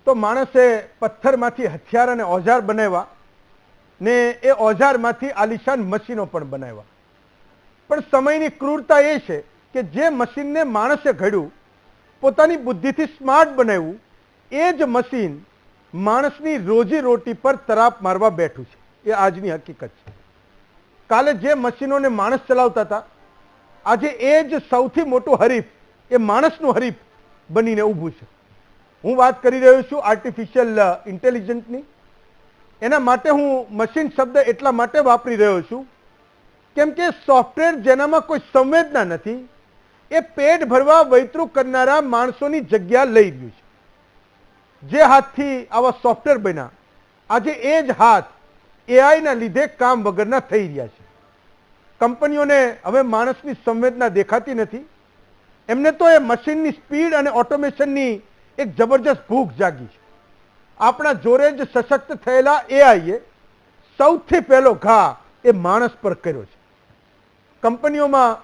તો માણસે પથ્થરમાંથી હથિયાર અને ઓજાર બનાવ્યા ને એ ઓજારમાંથી આલિશાન મશીનો પણ બનાવ્યા. પણ સમયની ક્રૂરતા એ છે કે જે મશીનને માણસે ઘડ્યું, પોતાની બુદ્ધિથી સ્માર્ટ બનાવ્યું, એ જ મશીન માણસની રોજી રોટી પર તરાપ મારવા બેઠું છે. એ આજની હકીકત છે. કાલે જે મશીનોને માણસ ચલાવતા હતા, આજે એ જ સૌથી મોટું હરીફ, એ માણસનું હરીફ બનીને ઊભું છે. હું વાત કરી રહ્યો છું આર્ટિફિશિયલ ઇન્ટેલિજન્સની. એના માટે હું મશીન શબ્દ એટલા માટે વાપરી રહ્યો છું કેમ કે સોફ્ટવેર જેનામાં કોઈ સંવેદના નથી, એ પેટ ભરવા વૈતરું કરનારા માણસોની જગ્યા લઈ રહ્યું છે. જે હાથથી આવા સોફ્ટવેર બન્યા, આજે એ જ હાથ એઆઈના લીધે કામ વગરના થઈ રહ્યા છે. કંપનીઓને હવે માણસની સંવેદના દેખાતી નથી. એમને તો એ મશીનની સ્પીડ અને ઓટોમેશનની એક જબરજસ્ત ભૂખ જાગી છે. આપણા જોરે જ સશક્ત થયેલા એઆઈએ સૌથી પહેલો ઘા એ માણસ પર કર્યો છે. કંપનીઓમાં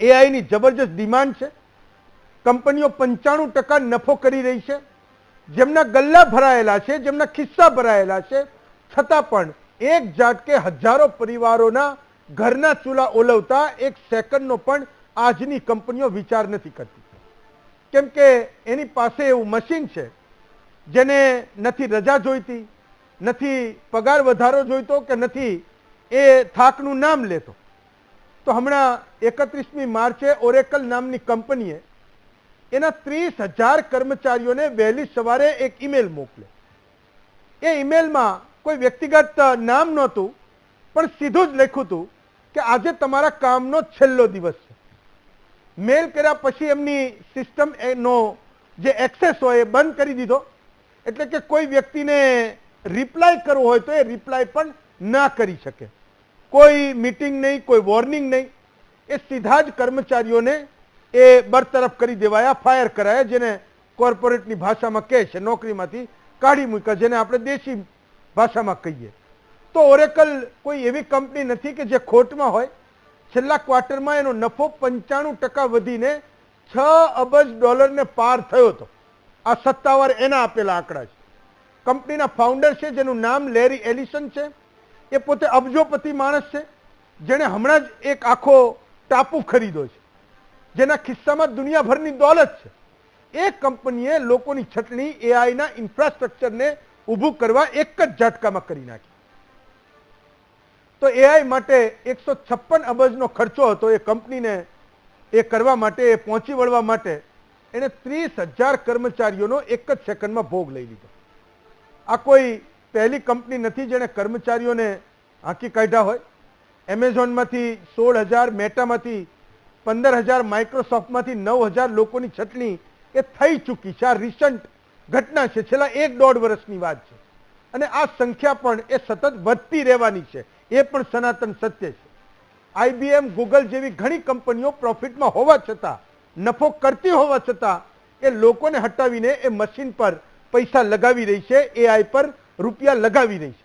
એઆઈની જબરજસ્ત ડિમાન્ડ છે. કંપનીઓ 95% નફો કરી રહી છે. જેમના ગલ્લા ભરાયેલા છે, જેમના ખિસ્સા ભરાયેલા છે, છતાં પણ એક ઝાટકે હજારો પરિવારોના ઘરના ચૂલા ઓલવતા એક સેકન્ડનો પણ આજની કંપનીઓ વિચાર નથી કરતી. કેમ કે એની પાસે એવું મશીન છે જેને નથી રજા જોઈતી, નથી પગાર વધારો જોઈતો, કે નથી એ થાકનું નામ લેતો. તો હમણાં 31મી માર્ચે ઓરેકલ નામની કંપનીએ એના 30,000 કર્મચારીઓને વહેલી સવારે એક ઈમેલ મોકલે. એ ઈમેલમાં કોઈ વ્યક્તિગત નામ નહોતું, પણ સીધું જ લખ્યું હતું કે આજે તમારા કામનો છેલ્લો દિવસ છે. મેલ કર્યા પછી એમની સિસ્ટમ એનો જે એક્સેસ હોય એ બંધ કરી દીધો. એટલે કે કોઈ વ્યક્તિને રિપ્લાય કરવો હોય તો એ રિપ્લાય પણ ના કરી શકે. કોઈ મીટિંગ નહીં, કોઈ વોર્નિંગ નહીં. એ સીધા જ કર્મચારીઓને એ બરતરફ કરી દેવાયા, ફાયર કરાયા, જેને કોર્પોરેટની ભાષામાં કહે છે નોકરીમાંથી કાઢી મૂક્યા, જેને આપણે દેશી ભાષામાં કહીએ. તો ઓરેકલ કોઈ એવી કંપની નથી કે જે ખોટમાં હોય. છેલ્લા ક્વાર્ટરમાં એનો નફો 95% વધીને $6 અબજ પાર થયો હતો. આ સત્તાવાર એના આપેલા આંકડા છે. કંપનીના ફાઉન્ડર છે જેનું નામ લેરી એલિસન છે. એ પોતે અબજોપતિ માણસ છે, જેણે હમણાં જ એક આખો ટાપુ ખરીદ્યો છે, જેના ખિસ્સામાં દુનિયાભરની દોલત છે. એ કંપનીએ લોકોની છટણી એઆઈના ઇન્ફ્રાસ્ટ્રક્ચરને ઊભું કરવા એક જ ઝટકામાં કરી નાખી. તો એઆઈ માટે 156 અબજનો ખર્ચો હતો. એ કંપનીને એ કરવા માટે, એ પહોંચી વળવા માટે એને 30,000 કર્મચારીઓનો એક જ સેકન્ડમાં ભોગ લઈ લીધો. આ કોઈ પહેલી કંપની નથી જેણે કર્મચારીઓને હાંકી કાઢ્યા હોય. એમેઝોનમાંથી 16,000, મેટામાંથી 15,000, માઇક્રોસોફ્ટમાંથી 9,000 લોકોની છટણી એ થઈ ચૂકી છે. આ રિસન્ટ ઘટના છે, છેલ્લા 1-1.5 વર્ષની વાત છે. અને આ સંખ્યા પણ એ સતત વધતી રહેવાની છે. એ પણ સનાતન સત્ય છે. IBM, ગૂગલ જેવી ઘણી કંપનીઓ પ્રોફિટમાં હોવા છતાં, નફો કરતી હોવા છતાં એ લોકોને હટાવીને એ મશીન પર પૈસા લગાવી રહી છે, એઆઈ પર રૂપિયા લગાવી રહી છે.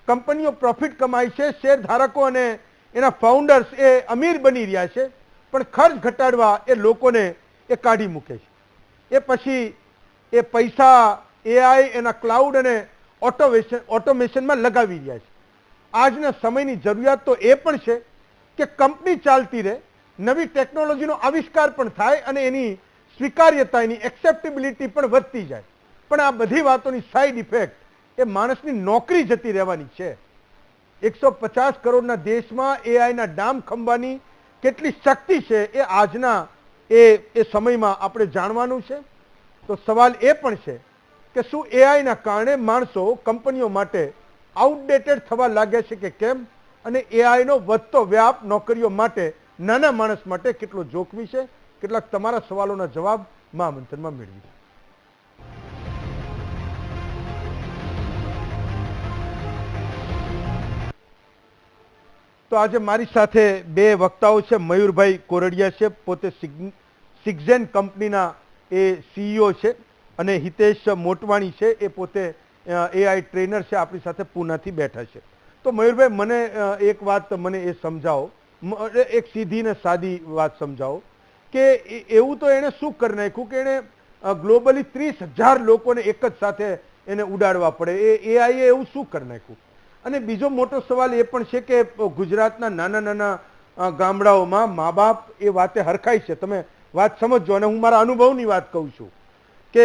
કંપનીઓ પ્રોફિટ કમાય છે, શેર ધારકો અને એના ફાઉન્ડર્સ એ અમીર બની રહ્યા છે, પણ ખર્ચ ઘટાડવા એ લોકોને એ કાઢી મૂકે છે. એ પછી એ પૈસા એઆઈ, એના ક્લાઉડ અને ઓટોમેશનમાં લગાવી રહ્યા છે. આજના સમયની જરૂરિયાત તો એ પણ છે કે કંપની ચાલતી રહે, નવી ટેકનોલોજીનો આવિષ્કાર પણ થાય અને એની સ્વીકાર્યતા, એની એક્સેપ્ટેબિલિટી પણ વધતી જાય. પણ આ બધી વાતોની સાઈડ ઇફેક્ટ એ માણસની નોકરી જતી રહેવાની છે. 150 કરોડના દેશમાં એઆઈના ડામ ખંભાની કેટલી શક્તિ છે એ આજના એ સમયમાં આપણે જાણવાનું છે. તો સવાલ એ પણ છે કે શું એઆઈના કારણે માણસો કંપનીઓ માટે આઉટડેટેડ થવા લાગ્યા છે કે કેમ, અને એઆઈનો વધતો વ્યાપ નોકરીઓ માટે, નાના માણસ માટે કેટલો જોખમી છે? કેટલાક તમારા સવાલોના જવાબ મહામંથનમાં મેળવી. તો આજે મારી સાથે બે વક્તાઓ છે. મયુરભાઈ કોરડિયા છે, પોતે સિગઝેન કંપનીના એ સીઈઓ છે, અને હિતેશ મોટવાણી છે, એ પોતે એઆઈ ટ્રેનર છે, આપણી સાથે પૂનાથી બેઠા છે. તો મયુરભાઈ, મને એક વાત મને એ સમજાવો, એક સીધી ને સાદી વાત સમજાવો કે એવું તો એણે શું કરી નાખ્યું કે એણે ગ્લોબલી 30,000 લોકોને એક જ સાથે એને ઉડાડવા પડે. એ એઆઈએ એવું શું કરી નાખ્યું? અને બીજો મોટો સવાલ એ પણ છે કે ગુજરાતના નાના નાના ગામડાઓમાં મા બાપ એ વાતે હરખાય છે. તમે વાત સમજો, અને હું મારા અનુભવની વાત કહું છું કે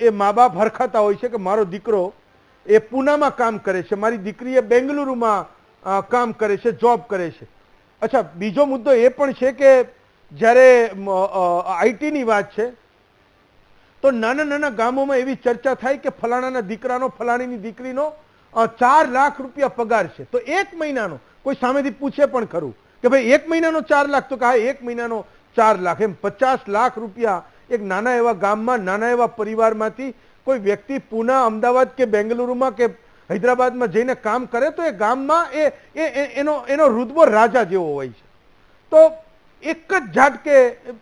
એ મા બાપ હરખાતા હોય છે કે મારો દીકરો એ પૂનામાં કામ કરે છે, મારી દીકરી એ બેંગલુરુમાં કામ કરે છે, જોબ કરે છે. અચ્છા, બીજો મુદ્દો એ પણ છે કે જ્યારે આઈટીની વાત છે તો નાના નાના ગામોમાં એવી ચર્ચા થાય કે ફલાણાના દીકરાનો ફલાણીની દીકરીનો 4 લાખ રૂપિયા પગાર છે. તો એક મહિનાનો કોઈ સામેથી પૂછે પણ ખરું કે ભાઈ એક મહિનાનો 4 લાખ? તો કે હા, એક મહિનાનો 4 લાખ. એમ 50 લાખ રૂપિયા એક નાના એવા ગામમાં નાના એવા પરિવારમાંથી કોઈ વ્યક્તિ પૂના, અમદાવાદ કે બેંગલુરુમાં કે હૈદરાબાદમાં જઈને કામ કરે તો એ ગામમાં એનો રુતબો રાજા જેવો હોય છે. તો એક જ ઝાટકે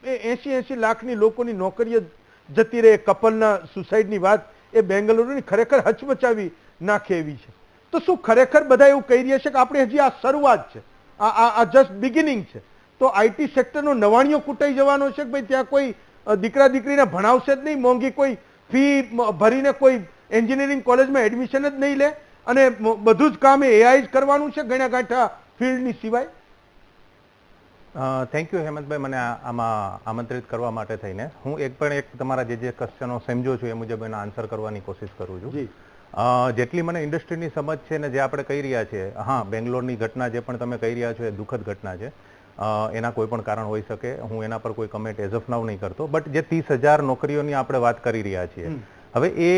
80 લાખની લોકોની નોકરીઓ જતી રહે. કપલના સુસાઇડની વાત એ બેંગલુરુની ખરેખર હચમચાવી નાખે એવી છે. તો શું ખરેખર બધા એવું કહી રહ્યા છે કે આપણે હજી આ શરૂઆત છે, આ જસ્ટ બિગિનિંગ છે? તો આઈટી સેક્ટરનો નવાણીઓ કૂટાઈ જવાનો છે કે ભાઈ ત્યાં કોઈ દીકરા દીકરીને ભણાવશે જ નહીં, મોંઘી કોઈ ફી ભરીને કોઈ એન્જિનિયરિંગ કોલેજમાં એડમિશન જ નહીં લે, અને બધું જ કામ એઆઈ જ કરવાનું છે ગણ્યા ગાંઠા ફિલ્ડની સિવાય? થેન્ક યુ હેમંતભાઈ, મને આમાં આમંત્રિત કરવા માટે થઈને. હું એક તમારા જે ક્વેશ્ચનો સમજો છું એ મુજબ એના આન્સર કરવાની કોશિશ કરું છું. જેટલી મને ઇન્ડસ્ટ્રીની સમજ છે ને જે આપણે કહી રહ્યા છીએ, હા, બેંગ્લોરની ઘટના જે પણ તમે કહી રહ્યા છો એ દુઃખદ ઘટના છે. એના કોઈ પણ કારણ હોઈ શકે, હું એના પર કોઈ કમેન્ટ એઝ ઓફ નાઉ નહીં કરતો. બટ જે 30,000 નોકરીઓની આપણે વાત કરી રહ્યા છીએ, હવે એ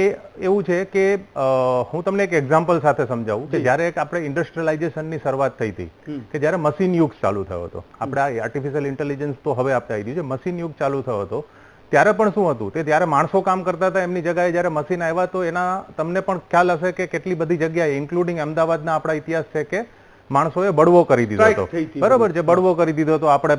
એવું છે કે હું તમને એક એક્ઝામ્પલ સાથે સમજાવું કે જ્યારે આપણે ઇન્ડસ્ટ્રીયલાઇઝેશનની શરૂઆત થઈ હતી, કે જ્યારે મશીન યુગ ચાલુ થયો હતો, આપણે આર્ટિફિશિયલ ઇન્ટેલિજન્સ તો હવે આપણે આવી ગયું છે, મશીન યુગ ચાલુ થયો હતો, ત્યારે પણ શું હતું તે ત્યારે માણસો કામ કરતા હતા, એમની જગ્યાએ જ્યારે મશીન આવ્યા તો એના તમને પણ ખ્યાલ હશે કે કેટલી બધી જગ્યાએ ઇન્ક્લુડિંગ અમદાવાદના આપણા ઇતિહાસ છે કે માણસોએ બળવો કરી દીધો હતો. બરોબર છે, બળવો કરી દીધો હતો. આપણે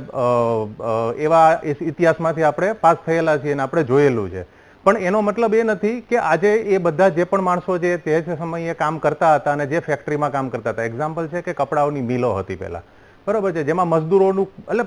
એવા ઇતિહાસમાંથી આપણે પાસ થયેલા છીએ અને આપણે જોયેલું છે. પણ એનો મતલબ એ નથી કે આજે એ બધા જે પણ માણસો છે તે સમયે કામ કરતા હતા અને જે ફેક્ટરીમાં કામ કરતા હતા, એક્ઝામ્પલ છે કે કપડાઓની મિલો હતી પહેલા, બરોબર છે, જેમાં મજદૂરોનું એટલે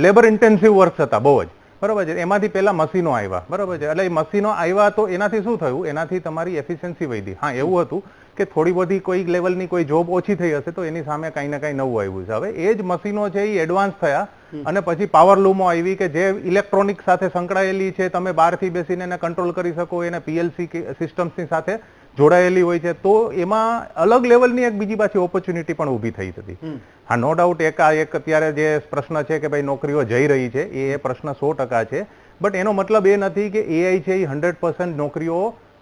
લેબર ઇન્ટેન્સિવ વર્ક હતા બહુ જ, બરોબર છે. એમાંથી પહેલા મશીનો આવ્યા, બરોબર છે. એટલે એ મશીનો આવ્યા તો એનાથી શું થયું? એનાથી તમારી એફિશિયન્સી વધી. હા, એવું હતું કે થોડી બધી કોઈ લેવલની કોઈ જોબ ઓછી થઈ હશે તો એની સામે કંઈ ને કંઈ નવું આવ્યું છે. હવે એ જ મશીનો છે એ એડવાન્સ થયા અને પછી પાવર લૂમો આવી કે જે ઇલેક્ટ્રોનિક સાથે સંકળાયેલી છે, તમે બહારથી બેસીને એને કંટ્રોલ કરી શકો, એને પીએલસી સિસ્ટમ્સની સાથે જોડાયેલી હોય છે. તો એમાં અલગ લેવલની એક બીજી પાછી ઓપોર્ચ્યુનિટી પણ ઊભી થઈ હતી. હા, નો ડાઉટ એક અત્યારે જે પ્રશ્ન છે કે ભાઈ નોકરીઓ જઈ રહી છે એ પ્રશ્ન 100% છે. બટ એનો મતલબ એ નથી કે એઆઈ છે એ 100% નોકરીઓ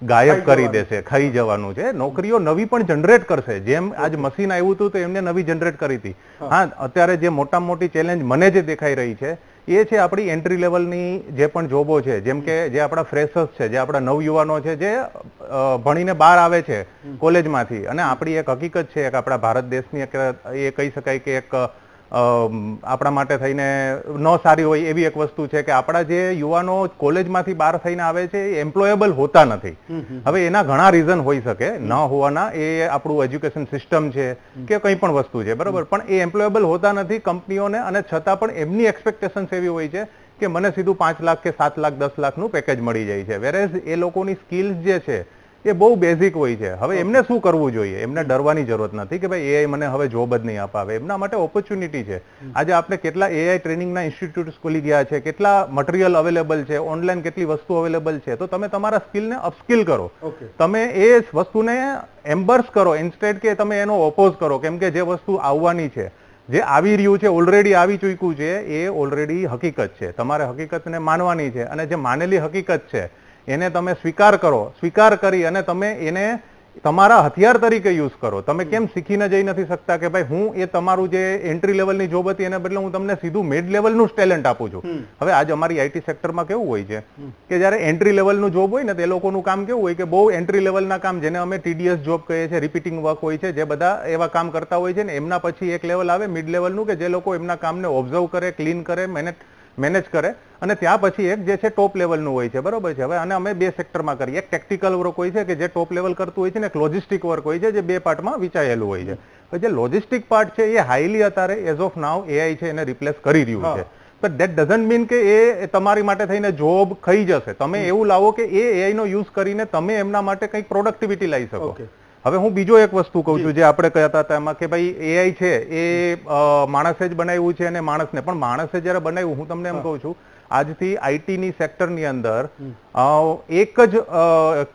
ગાયબ કરી દેશે, ખાઈ જવાનું છે. નોકરીઓ નવી પણ જનરેટ કરશે. જેમ આજ મશીન આવ્યું હતું તો એમને નવી જનરેટ કરી હતી. હા, અત્યારે જે મોટામાં મોટી ચેલેન્જ મને જે દેખાઈ રહી છે એ છે આપણી એન્ટ્રી લેવલની જે પણ જોબો છે, જેમ કે જે આપણા ફ્રેશર્સ છે, જે આપણા નવયુવાનો છે, જે ભણીને બહાર આવે છે કોલેજમાંથી. અને આપણી એક હકીકત છે કે આપણા ભારત દેશની એક એ કહી શકાય કે એક આપણા માટે થઈને ન સારી હોય એવી એક વસ્તુ છે કે આપણા જે યુવાનો કોલેજમાંથી બહાર થઈને આવે છે એ એમ્પ્લોયેબલ હોતા નથી. હવે એના ઘણા રીઝન હોઈ શકે ન હોવાના, એ આપણું એજ્યુકેશન સિસ્ટમ છે કે કંઈ પણ વસ્તુ છે, બરોબર. પણ એ એમ્પ્લોયેબલ હોતા નથી કંપનીઓને, અને છતાં પણ એમની એક્સપેક્ટેશન્સ એવી હોય છે કે મને સીધું 5 લાખ કે 7 લાખ 10 લાખનું પેકેજ મળી જાય છે. વેરેઝ એ લોકોની સ્કિલ્સ જે છે એ બહુ બેઝિક હોય છે. હવે એમને શું કરવું જોઈએ? એમને ડરવાની જરૂરત નથી કે ભાઈ એઆઈ મને હવે જોબ જ નહીં અપાવે. એમના માટે ઓપોર્ચ્યુનિટી છે. આજે આપણે કેટલા એઆઈ ટ્રેનિંગના ઇન્સ્ટિટ્યૂટ્સ ખોલી ગયા છે, કેટલા મટીરિયલ અવેલેબલ છે, ઓનલાઈન કેટલી વસ્તુ અવેલેબલ છે. તો તમે તમારા સ્કિલને અપસ્કિલ કરો, તમે એ વસ્તુને એમ્બર્સ કરો ઇન્સ્ટેડ કે તમે એનો ઓપોઝ કરો. કેમ કે જે વસ્તુ આવવાની છે, જે આવી રહ્યું છે, ઓલરેડી આવી ચૂક્યું છે, એ ઓલરેડી હકીકત છે. તમારે હકીકતને માનવાની છે, અને જે માનેલી હકીકત છે એને તમે સ્વીકાર કરો. સ્વીકાર કરી અને તમે એને તમારા હથિયાર તરીકે યુઝ કરો. તમે કેમ શીખીને જઈ નથી શકતા કે ભાઈ હું એ તમારું જે એન્ટ્રી લેવલની જોબ હતી એને બદલે હું તમને સીધું મિડ લેવલનું ટેલેન્ટ આપું છું. હવે આજ અમારી આઈટી સેક્ટરમાં કેવું હોય છે કે જ્યારે એન્ટ્રી લેવલનું જોબ હોય ને તે લોકોનું કામ કેવું હોય કે બહુ એન્ટ્રી લેવલના કામ, જેને અમે ટીડીએસ જોબ કહીએ છીએ, રિપીટિંગ વર્ક હોય છે, જે બધા એવા કામ કરતા હોય છે ને એમના પછી એક લેવલ આવે મિડ લેવલનું કે જે લોકો એમના કામને ઓબ્ઝર્વ કરે, ક્લીન કરે, મેનેજ કરે, અને ત્યાં પછી એક જે છે ટોપ લેવલનું હોય છે, બરોબર છે. હવે અને અમે બે સેક્ટરમાં કરીએ. એક ટેક્ટિકલ વર્ક હોય છે કે જે ટોપ લેવલ કરતું હોય છે, ને એક લોજિસ્ટિક વર્ક હોય છે જે બે પાર્ટમાં વિચાયેલું હોય છે. જે લોજિસ્ટિક પાર્ટ છે એ હાઈલી અત્યારે એઝ ઓફ નાવ એઆઈ છે એને રિપ્લેસ કરી રહ્યું છે. but that doesn't mean કે એ તમારી માટે થઈને જોબ ખાઈ જશે. તમે એવું લાવો કે એ AI નો યુઝ કરીને તમે એમના માટે કંઈક પ્રોડક્ટિવિટી લાવી શકો. હવે હું બીજો એક વસ્તુ કહું છું, જે આપણે કહેતા હતા એમાં કે ભાઈ AI છે એ માણસે જ બનાવ્યું છે, અને માણસને પણ માણસે જ્યારે બનાવ્યું, હું તમને એમ કહું છું આજથી આઈટીની સેક્ટરની અંદર એક જ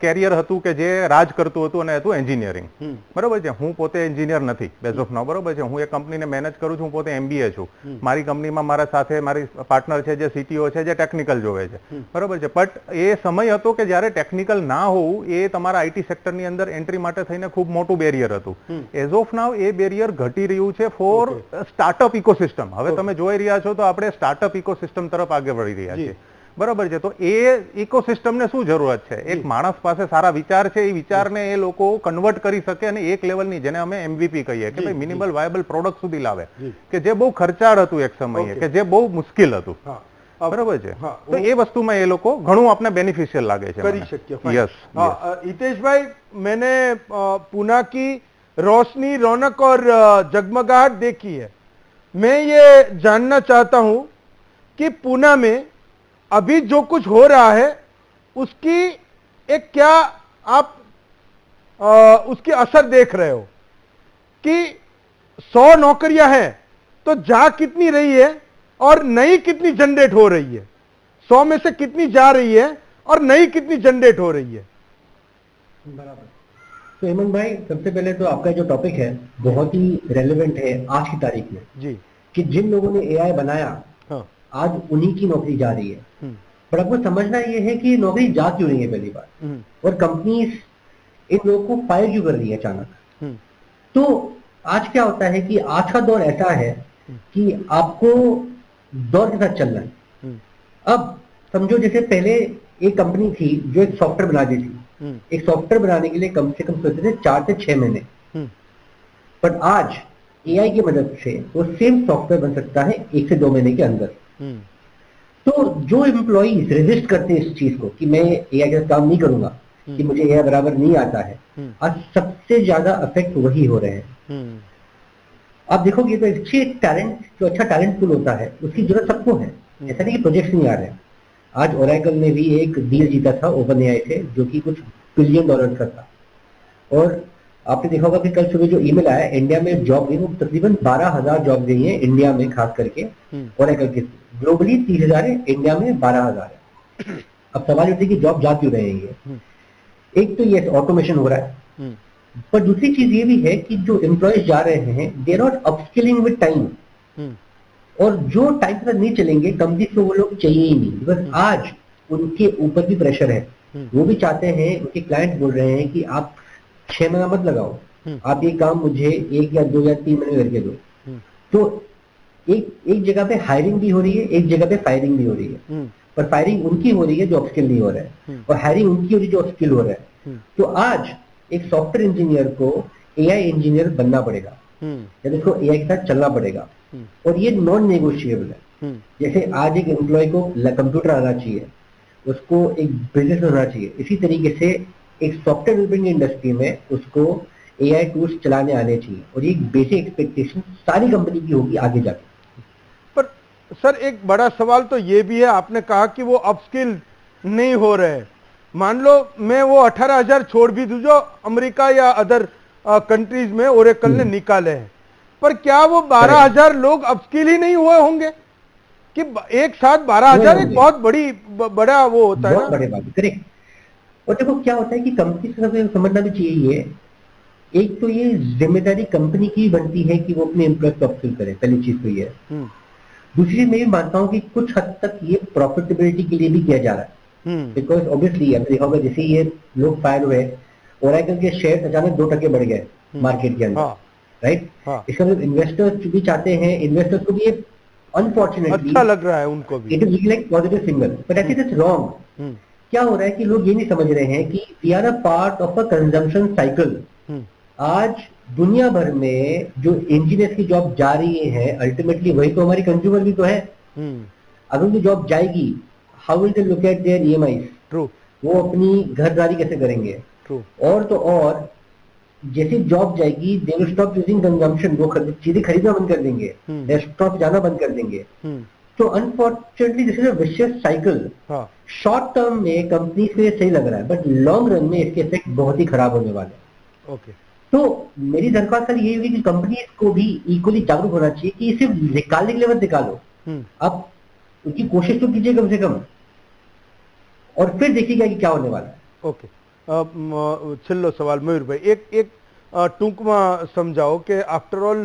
કેરિયર હતું કે જે રાજ કરતું હતું, અને હતું એન્જિનિયરિંગ. બરોબર છે. હું પોતે એન્જિનિયર નથી બેઝ ઓફ નાઉ. બરોબર છે. હું એક કંપનીને મેનેજ કરું છું, હું પોતે MBA છું. મારી કંપનીમાં મારા સાથે મારી પાર્ટનર છે જે CTO છે, જે ટેકનિકલ જોવે છે. બરોબર છે. બટ એ સમય હતો કે જ્યારે ટેકનિકલ ના હોવું એ તમારા આઈટી સેક્ટરની અંદર એન્ટ્રી માટે થઈને ખૂબ મોટું બેરિયર હતું. એઝ ઓફ નાઉ એ બેરિયર ઘટી રહ્યું છે ફોર સ્ટાર્ટઅપ ઇકોસિસ્ટમ. હવે તમે જોઈ રહ્યા છો તો આપણે સ્ટાર્ટઅપ ઇકોસિસ્ટમ તરફ આગળ વધી રહ્યા છીએ. બરાબર છે. તો એ ઇકોસિસ્ટમને શું જરૂરત છે? એક માણસ પાસે સારા વિચાર છે, એ વિચારને એ લોકો કન્વર્ટ કરી શકે અને એક લેવલની, જેને અમે MVP કહીએ કે ભાઈ મિનિમલ વાયેબલ પ્રોડક્ટ સુધી લાવે, કે જે બહુ ખર્ચાળ હતું એક સમયે, કે જે બહુ મુશ્કેલ હતું. બરાબર છે. તો એ વસ્તુમાં એ લોકો ઘણું આપણે બેનિફિશિयल લાગે છે, કરી શકીએ. યસ. हितेश मैंने पूना की रोशनी, रौनक और जगमगाहट देखी है. मैं ये जानना चाहता हूं कि पूना में अभी जो कुछ हो रहा है उसकी एक क्या आप उसकी असर देख रहे हो कि 100 नौकरियां हैं तो जा कितनी रही है और नई कितनी जनरेट हो रही है? 100 में से कितनी जा रही है और नई कितनी जनरेट हो रही है? बराबर. तो हेमंत भाई, सबसे पहले तो आपका जो टॉपिक है बहुत ही रेलेवेंट है आज की तारीख में जी, कि जिन लोगों ने AI बनाया, हाँ, आज उन्हीं की नौकरी जा रही है. पर आपको समझना ये है कि नौकरी जा क्यों रही है पहली बार, और कंपनीज इन लोगों को फायर क्यों कर रही है अचानक. तो आज क्या होता है कि आज का दौर ऐसा है कि आपको दौर के साथ चलना है. अब समझो जैसे पहले एक कंपनी थी जो एक सॉफ्टवेयर बनाती थी. एक सॉफ्टवेयर बनाने के लिए कम से कम सोचते थे 4 से 6 महीने. पर आज AI की मदद से वो सेम सॉफ्टवेयर बन सकता है 1 से 2 महीने के अंदर. तो जो एम्प्लॉइज रेजिस्ट करते हैं इस चीज को कि मैं AI का काम नहीं करूंगा, कि मुझे AI बराबर नहीं आता है, आज सबसे ज्यादा अफेक्ट वही हो रहे हैं. आप देखोगे तो अच्छे टैलेंट, जो अच्छा टैलेंट पूल होता है उसकी जरूरत सबको है. ऐसा नहीं कि प्रोजेक्ट्स नहीं आ रहे हैं. आज ओरेकल ने भी एक डील जीता था OpenAI से, जो कि कुछ $1 बिलियन का था. और आपने देखा होगा कि कल सुबह जो ईमेल आया, इंडिया में जॉब गई, वो तकरीबन 12,000 जॉब गई है इंडिया में, खास करके ओरेकल की. ग्लोबली 30,000 है, इंडिया में 12,000 है. अब सवाल उठे कि जॉब जा क्यों रहे हैं ये? एक तो ये ऑटोमेशन हो रहा है, पर दूसरी चीज ये भी है कि जो एम्प्लॉयज जा रहे हैं they are not upskilling with time. और जो टाइम के साथ नहीं चलेंगे कंपनी को वो लोग चाहिए ही नहीं. बिकॉज आज उनके ऊपर भी प्रेशर है. वो भी चाहते हैं, उनके क्लाइंट बोल रहे हैं कि आप 6 महीना मत लगाओ, आप ये काम मुझे 1 या 2 या 3 महीने करके दो. तो एक जगह पे हायरिंग भी हो रही है, एक जगह पे फायरिंग भी हो रही है. पर फायरिंग उनकी हो रही है जो अपस्किल नहीं हो रहा है, और हायरिंग उनकी हो रही है जो अपस्किल हो रहा है. तो आज एक सॉफ्टवेयर इंजीनियर को AI इंजीनियर बनना पड़ेगा, या इसको AI के साथ चलना पड़ेगा. और ये नॉन नेगोशिएबल है. जैसे आज एक एम्प्लॉय को कंप्यूटर आना चाहिए, उसको एक बिजनेस होना चाहिए, इसी तरीके से एक सॉफ्टवेयर डेवलपमेंट इंडस्ट्री में उसको AI टूल्स चलाने आने चाहिए. और ये बेसिक एक्सपेक्टेशन सारी कंपनी की होगी आगे जाके. पर सर एक बड़ा सवाल तो ये भी है, आपने कहा कि वो अपस्किल नहीं हो रहे. मान लो मैं वो 18,000 छोड़ भी दूं जो अमेरिका या अदर कंट्रीज में ओरेकल ने निकाले हैं, पर क्या वो 12,000 लोग अपस्किल ही नहीं हुए होंगे? कि एक साथ 12,000 एक बहुत बड़ा वो होता है, बहुत बड़ी बात. करेक्ट. और देखो क्या होता है कि कंपनी से समझना भी चाहिए ये, एक तो ये जिम्मेदारी कंपनी की बनती है कि वो अपने एम्प्लॉय को अपस्किल करे. पहली चीज तो ये है. दूसरी मैं भी मानता हूँ कि कुछ हद तक ये प्रॉफिटेबिलिटी के लिए भी किया जा रहा है. बिकॉज ऑब्वियसली अब देखा होगा जैसे ये लोग फायर हुए, ओरेकल के शेयर अचानक 2% बढ़ गए मार्केट के अंदर. राइट. इसका मतलब इन्वेस्टर्स भी चाहते हैं, इन्वेस्टर्स को भी ये अनफॉर्चुनेटली अच्छा लग रहा है उनको भी. It is looking like positive signal, but I think it's wrong. क्या हो रहा है कि लोग ये नहीं समझ रहे हैं कि we are a part of a consumption cycle. आज दुनिया भर में जो इंजीनियर्स की जॉब जा रही है, अल्टीमेटली वही तो हमारी कंज्यूमर भी तो है. अगर उनकी जॉब जाएगी, how will they look at there EMIs? True. वो अपनी घरदारी कैसे करेंगे? ट्रू. और तो और जैसे जॉब जाएगी they will stop using consumption. वो चीजें खरीदना बंद कर देंगे, डेस्कटॉप जाना बंद कर देंगे. तो unfortunately this is a vicious cycle. Short term में कंपनी को ये सही लग रहा है, बट लॉन्ग रन में इसके इफेक्ट बहुत ही खराब होने वाले हैं। ओके, तो मेरी दरख्वास्त सर ये होगी कि कंपनीज को भी इक्वली जागरूक होना चाहिए कि सिर्फ निकालने के लिए मत निकालो, आप उनकी कोशिश तो कीजिए कम से कम, और फिर देखिएगा कि क्या होने वाला है। ओके, છેલ્લો સવાલ મયુરભાઈ, એક ટૂંકમાં સમજાવો કે આફ્ટર ઓલ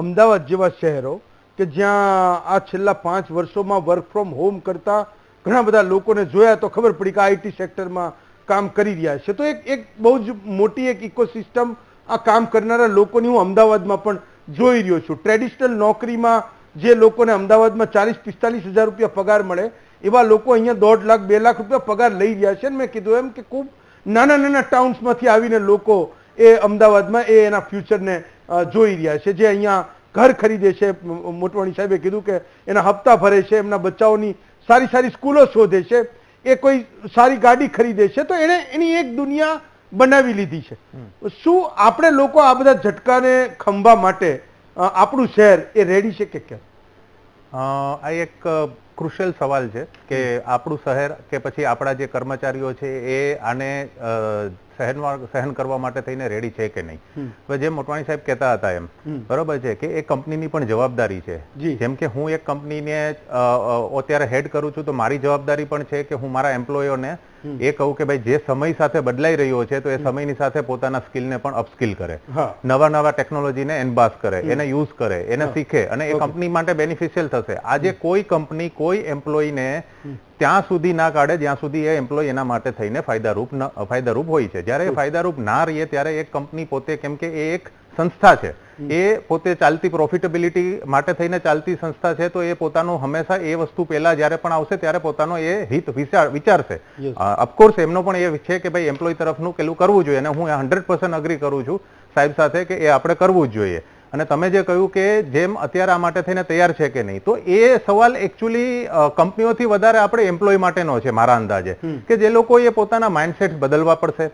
અમદાવાદ જેવા શહેરો કે જ્યાં આ છેલ્લા 5 વર્ષોમાં વર્ક ફ્રોમ હોમ કરતા ઘણા બધા લોકોને જોયા તો ખબર પડી કે આઈટી સેક્ટરમાં કામ કરી રહ્યા છે, તો એક બહુ જ મોટી એક ઇકોસિસ્ટમ આ કામ કરનારા લોકોની હું અમદાવાદમાં પણ જોઈ રહ્યો છું. ટ્રેડિશનલ નોકરીમાં જે લોકોને અમદાવાદમાં 40-45 હજાર રૂપિયા પગાર મળે એવા લોકો અહીંયા 1.5 લાખ 2 લાખ રૂપિયા પગાર લઈ રહ્યા છે. મેં કીધું એમ કે ખૂબ નાના નાના ટાઉન્સમાંથી આવીને લોકો એ અમદાવાદમાં એ એના ફ્યુચરને જોઈ રહ્યા છે, જે અહીંયા ઘર ખરીદે છે. મોટવાણી સાહેબે કીધું કે એના હપ્તા ભરે છે, એમના બચ્ચાઓની સારી સારી સ્કૂલો શોધે છે, એ કોઈ સારી ગાડી ખરીદે છે, તો એણે એની એક દુનિયા બનાવી લીધી છે. શું આપણે લોકો આ બધા ઝટકાને ખંભા માટે આપણું શહેર એ રેડી છે કે કેમ? આ એક ક્રુશિયલ સવાલ છે કે આપણું શહેર કે પછી આપણા જે કર્મચારીઓ છે એ આને સહન કરવા માટે થઈને રેડી છે કે નહીં. હવે જેમ મોટવાણી સાહેબ કહેતા હતા એમ બરોબર છે કે એ કંપનીની પણ જવાબદારી છે. જેમ કે હું એક કંપનીને અત્યારે હેડ કરું છું તો મારી જવાબદારી પણ છે કે હું મારા એમ્પ્લોયરોને એ કહું કે ભાઈ જે સમય સાથે બદલાઈ રહ્યો છે તો એ સમયની સાથે પોતાના સ્કિલને પણ અપસ્કિલ કરે, નવા ટેકનોલોજીને એમ્બાસ કરે, એને યુઝ કરે, એને શીખે, અને એ કંપની માટે બેનિફિશિયલ થશે. આજે કોઈ કંપની કોઈ એમ્પ્લોયને ત્યાં સુધી ના કાઢે જ્યાં સુધી એ એમ્પ્લોય એના માટે થઈને ફાયદારૂપ હોય છે. જ્યારે એ ફાયદારૂપ ના રહીએ ત્યારે એક કંપની પોતે, કેમ કે એ એક સંસ્થા છે, એ પોતે ચાલતી પ્રોફિટેબિલિટી માટે થઈને ચાલતી સંસ્થા છે, તો એ પોતાનું હંમેશા એ વસ્તુ પહેલા જ્યારે પણ આવશે ત્યારે પોતાનો એ હિત વિચારશે. ઓફકોર્સ એમનો પણ એ છે કે ભાઈ એમ્પ્લોય તરફનું પેલું કરવું જોઈએ, અને હું 100% અગ્રી કરું છું સાહેબ સાથે કે એ આપણે કરવું જ જોઈએ. અને તમે જે કહ્યું કે જેમ અત્યારે આ માટે થઈને તૈયાર છે કે નહીં, તો એ સવાલ એકચ્યુઅલી કંપનીઓથી વધારે આપણે એમ્પ્લોય માટેનો છે મારા અંદાજે, કે જે લોકો એ પોતાના માઇન્ડસેટ બદલવા પડશે.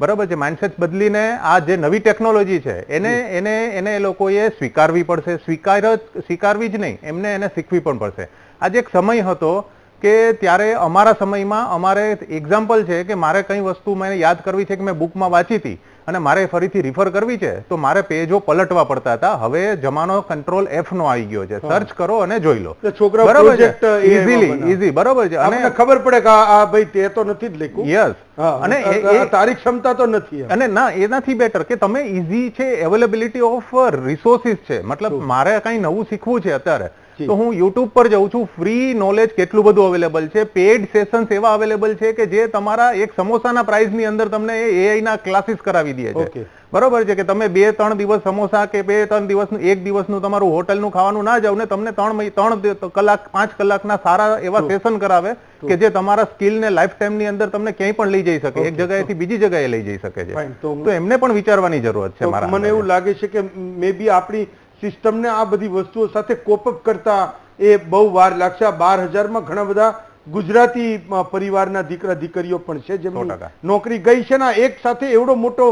બરાબર છે, માઇન્ડસેટ બદલીને આ જે નવી ટેકનોલોજી છે એને એ લોકોએ સ્વીકારવી પડશે. સ્વીકારવી જ નહીં, એમને એને શીખવી પણ પડશે. આજે એક સમય હતો કે ત્યારે અમારા સમયમાં અમારે એક્ઝામ્પલ છે કે મારે કઈ વસ્તુ મને યાદ કરવી છે કે મેં બુકમાં વાંચી હતી અને મારે ફરીથી રિફર કરવી છે તો મારે પેજો પલટવા પડતા હતા. હવે જમાનો કંટ્રોલ F નો આવી ગયો છે, સર્ચ કરો અને જોઈ લો. બરાબર છે, ઈઝી. બરાબર છે, અને ખબર પડે કે આ ભાઈ તે તો નથી જ લખ્યું. યસ, અને તારી ક્ષમતા તો નથી. અને ના, એનાથી બેટર કે તમે ઈઝી છે, અવેલેબિલિટી ઓફ રિસોર્સિસ છે. મતલબ મારે કઈ નવું શીખવું છે અત્યારે તો હું યુટ્યુબ પર જઉં છું, ફ્રી નોલેજ કેટલું બધું અવેલેબલ છે. પેડ સેશન્સ એવા અવેલેબલ છે કે જે તમારા એક સમોસાના પ્રાઇસની અંદર તમને AI ના ક્લાસીસ કરાવી દે છે. બરોબર છે કે તમે 2-3 દિવસ સમોસા કે 2-3 દિવસનું એક દિવસનું તમારું હોટલનું ખાવાનું ના જાવ ને તમને 3 કલાક 5 કલાકના સારા એવા સેશન કરાવે કે જે તમારા સ્કિલને લાઈફ ટાઈમની અંદર તમને ક્યાંય પણ લઈ જઈ શકે, એક જગ્યાએથી બીજી જગ્યાએ લઈ જઈ શકે છે. તો એમને પણ વિચારવાની જરૂરત છે. મને એવું લાગે છે કે મે બી આપણી સિસ્ટમને આ બધી વસ્તુઓ સાથે કોપઅપ કરતા એ બહુ વાર લાગશે. આ 12,000માં ઘણા બધા ગુજરાતી પરિવારના દીકરા દીકરીઓ પણ છે જેમની નોકરી ગઈ છે ને એક સાથે એવડો મોટો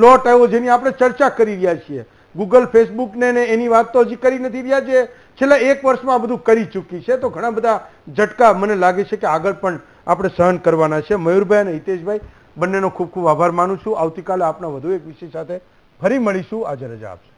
લોટ આવ્યો જેની આપણે ચર્ચા કરી રહ્યા છીએ. ગૂગલ, ફેસબુક ને એની વાત તો હજી કરી નથી રહ્યા, જે છેલ્લા 1 વર્ષમાં આ બધું કરી ચૂકી છે. તો ઘણા બધા ઝટકા મને લાગે છે કે આગળ પણ આપણે સહન કરવાના છે. મયુરભાઈ અને હિતેશભાઈ બંનેનો ખૂબ ખૂબ આભાર માનું છું. આવતીકાલે આપના વધુ એક વિષય સાથે ફરી મળીશું. આજે રજા આપશો.